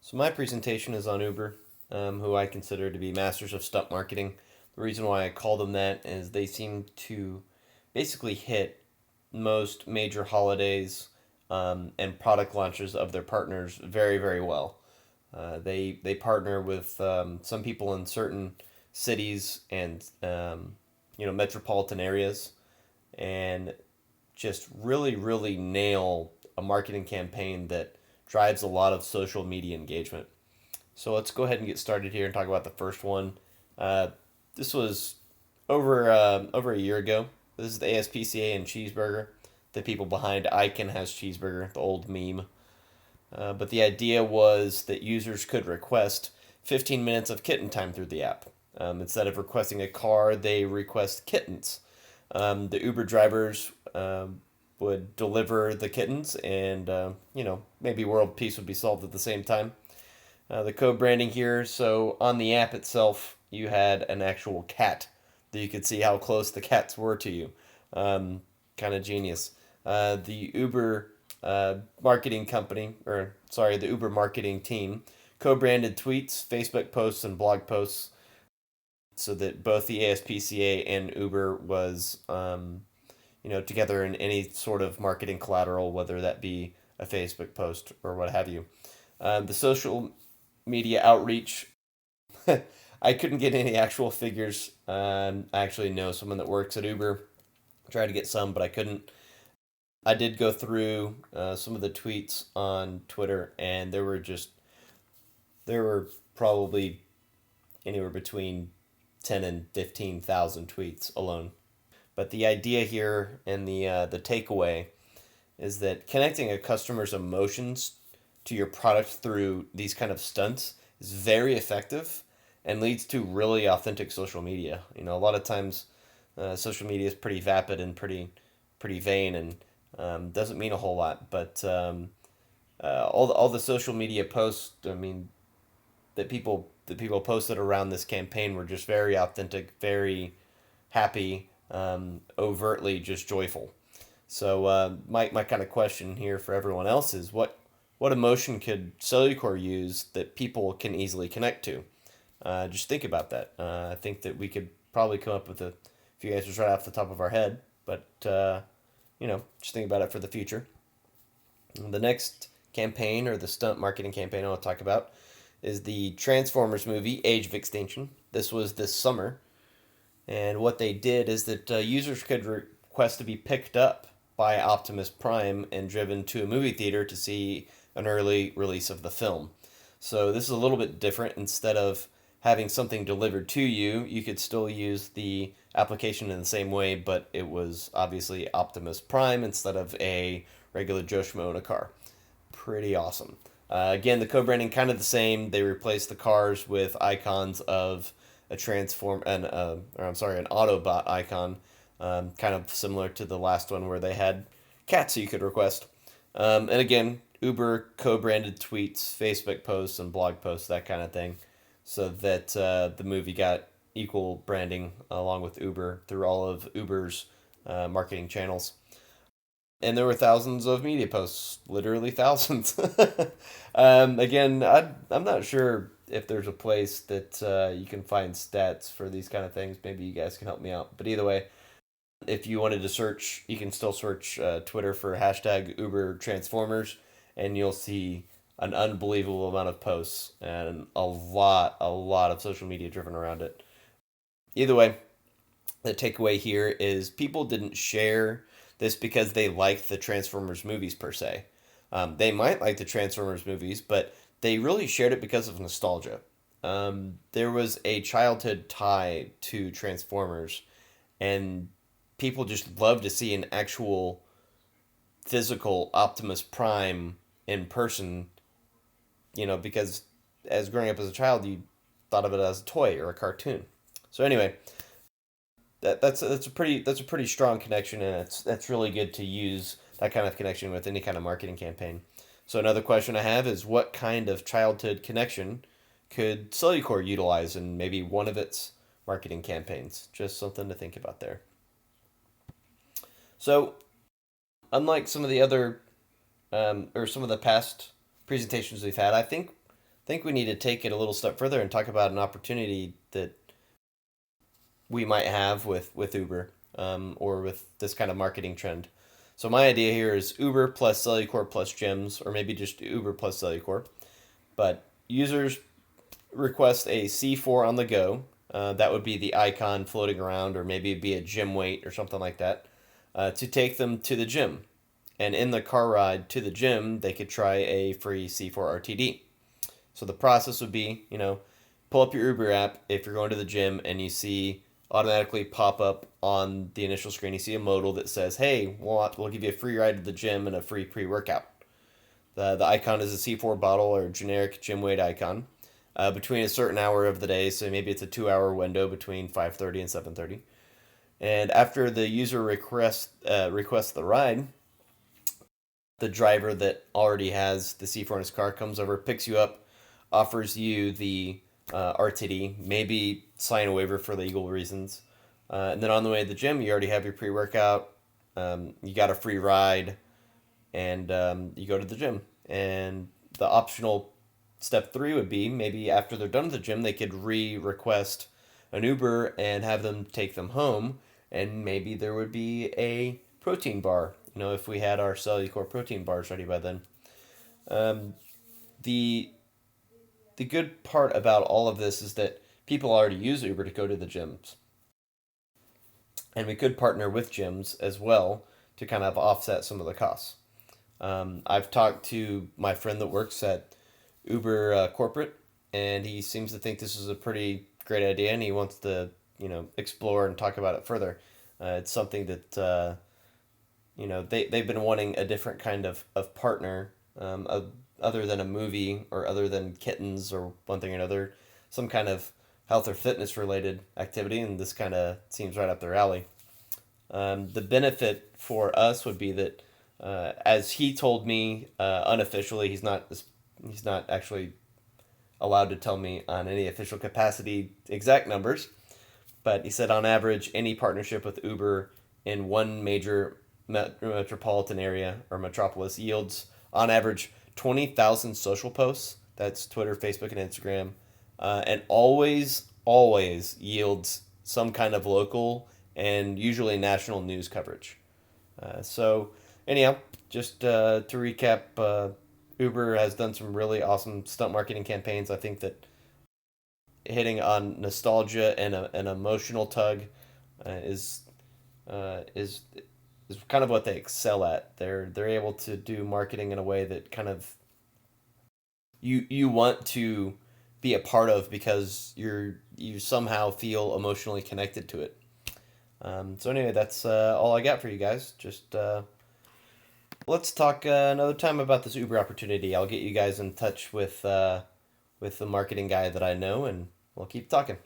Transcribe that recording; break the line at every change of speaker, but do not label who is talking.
So my presentation is on Uber, who I consider to be masters of stunt marketing. The reason why I call them that is they seem to basically hit most major holidays and product launches of their partners very, very well. They partner with some people in certain cities and metropolitan areas, and just really, really nail a marketing campaign that drives a lot of social media engagement. So let's go ahead and get started here and talk about the first one. Uh, this was over a year ago. This is the ASPCA and cheeseburger. The people behind Icon has cheeseburger, the old meme. But the idea was that users could request 15 minutes of kitten time through the app. Instead of requesting a car, they request kittens. The Uber drivers would deliver the kittens, and maybe world peace would be solved at the same time. The co-branding here, so on the app itself, you had an actual cat that you could see how close the cats were to you. Kind of genius. The Uber marketing company, or sorry, the Uber marketing team, co-branded tweets, Facebook posts, and blog posts, so that both the ASPCA and Uber was together in any sort of marketing collateral, whether that be a Facebook post or what have you. The social media outreach, I couldn't get any actual figures. I actually know someone that works at Uber. Tried to get some, but I couldn't. I did go through some of the tweets on Twitter, and there were probably anywhere between 10 and 15,000 tweets alone. But the idea here and the takeaway is that connecting a customer's emotions to your product through these kind of stunts is very effective and leads to really authentic social media. A lot of times social media is pretty vapid and pretty vain and doesn't mean a whole lot. But all the social media posts, I mean, that people posted around this campaign were just very authentic, very happy, overtly just joyful. So my kind of question here for everyone else is what emotion could Cellucor use that people can easily connect to? Just think about that. I think that we could probably come up with a few answers right off the top of our head, but just think about it for the future. The next campaign, or the stunt marketing campaign I want to talk about, is the Transformers movie Age of Extinction. This was this summer, and what they did is that users could request to be picked up by Optimus Prime and driven to a movie theater to see an early release of the film. So this is a little bit different. Instead of having something delivered to you, you could still use the application in the same way, but it was obviously Optimus Prime instead of a regular Joe Schmo in a car. Pretty awesome. Again, the co-branding kind of the same. They replaced the cars with icons of a transform and or I'm sorry, an Autobot icon, kind of similar to the last one where they had cats you could request. And again, Uber co-branded tweets, Facebook posts, and blog posts, that kind of thing, so that the movie got equal branding along with Uber through all of Uber's marketing channels. And there were thousands of media posts, literally thousands. Again, I'm not sure if there's a place that you can find stats for these kind of things. Maybe you guys can help me out. But either way, if you wanted to search, you can still search Twitter for hashtag Uber Transformers, and you'll see an unbelievable amount of posts and a lot of social media driven around it. Either way, the takeaway here is people didn't share this because they liked the Transformers movies per se. They might like the Transformers movies, but they really shared it because of nostalgia. There was a childhood tie to Transformers, and people just love to see an actual physical Optimus Prime in person, because as growing up as a child, you thought of it as a toy or a cartoon. So anyway, that's a pretty strong connection, and that's really good to use that kind of connection with any kind of marketing campaign. So another question I have is, what kind of childhood connection could Cellucor utilize in maybe one of its marketing campaigns? Just something to think about there. So unlike some of the other or some of the past presentations we've had, I think think we need to take it a little step further and talk about an opportunity that we might have with Uber, or with this kind of marketing trend. So my idea here is Uber plus Cellucor plus gyms, or maybe just Uber plus Cellucor. But users request a C4 on the go. That would be the icon floating around, or maybe it'd be a gym weight or something like that, to take them to the gym. And in the car ride to the gym, they could try a free C4 RTD. So the process would be, pull up your Uber app if you're going to the gym and you see automatically pop up on the initial screen, you see a modal that says, hey, we'll give you a free ride to the gym and a free pre-workout. The icon is a C4 bottle or generic gym weight icon, between a certain hour of the day. So maybe it's a 2 hour window between 5:30 and 7:30. And after the user requests the ride, the driver that already has the C4 in his car comes over, picks you up, offers you the RTD, maybe sign a waiver for legal reasons. And then on the way to the gym, you already have your pre workout, you got a free ride, and you go to the gym. And the optional step three would be maybe after they're done at the gym, they could request an Uber and have them take them home. And maybe there would be a protein bar, if we had our Cellucor protein bars ready by then. Um, the the good part about all of this is that people already use Uber to go to the gyms. And we could partner with gyms as well to kind of offset some of the costs. I've talked to my friend that works at Uber corporate, and he seems to think this is a pretty great idea, and he wants to, explore and talk about it further. It's something that, they've been wanting a different kind of partner, other than a movie or other than kittens or one thing or another, some kind of health or fitness related activity, and this kind of seems right up their alley. The benefit for us would be that, as he told me, unofficially, he's not actually allowed to tell me on any official capacity exact numbers, but he said on average, any partnership with Uber in one major metropolitan area or metropolis yields on average 20,000 social posts. That's Twitter, Facebook, and Instagram, and always yields some kind of local and usually national news coverage. So, anyhow, just to recap, Uber has done some really awesome stunt marketing campaigns. I think that hitting on nostalgia and an emotional tug is is kind of what they excel at. They're able to do marketing in a way that kind of you want to be a part of because you somehow feel emotionally connected to it. So anyway, that's all I got for you guys. Just let's talk another time about this Uber opportunity. I'll get you guys in touch with the marketing guy that I know, and we'll keep talking.